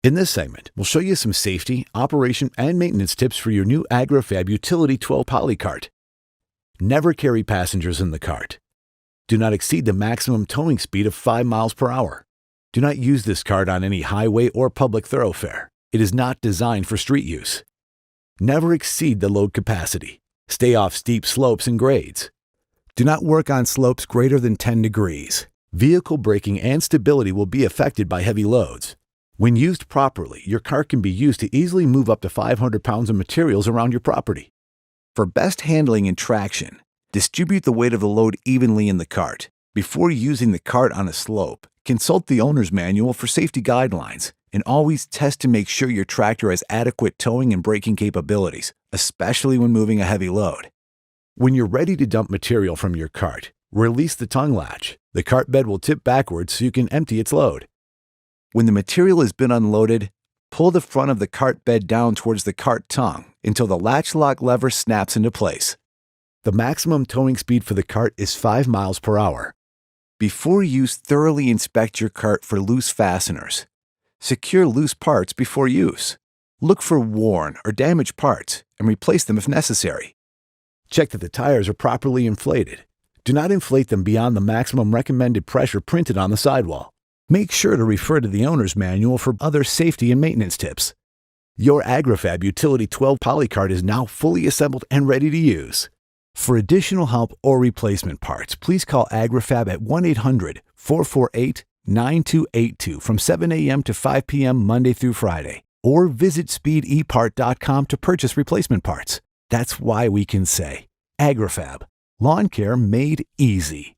In this segment, we'll show you some safety, operation, and maintenance tips for your new Agri-Fab Utility 12 poly cart. Never carry passengers in the cart. Do not exceed the maximum towing speed of 5 miles per hour. Do not use this cart on any highway or public thoroughfare. It is not designed for street use. Never exceed the load capacity. Stay off steep slopes and grades. Do not work on slopes greater than 10 degrees. Vehicle braking and stability will be affected by heavy loads. When used properly, your cart can be used to easily move up to 500 pounds of materials around your property. For best handling and traction, distribute the weight of the load evenly in the cart. Before using the cart on a slope, consult the owner's manual for safety guidelines, and always test to make sure your tractor has adequate towing and braking capabilities, especially when moving a heavy load. When you're ready to dump material from your cart, release the tongue latch. The cart bed will tip backwards so you can empty its load. When the material has been unloaded, pull the front of the cart bed down towards the cart tongue until the latch lock lever snaps into place. The maximum towing speed for the cart is 5 miles per hour. Before use, thoroughly inspect your cart for loose fasteners. Secure loose parts before use. Look for worn or damaged parts and replace them if necessary. Check that the tires are properly inflated. Do not inflate them beyond the maximum recommended pressure printed on the sidewall. Make sure to refer to the owner's manual for other safety and maintenance tips. Your Agri-Fab Utility 12 poly cart is now fully assembled and ready to use. For additional help or replacement parts, please call Agri-Fab at 1-800-448-9282 from 7 a.m. to 5 p.m. Monday through Friday, or visit speedepart.com to purchase replacement parts. That's why we can say Agri-Fab, lawn care made easy.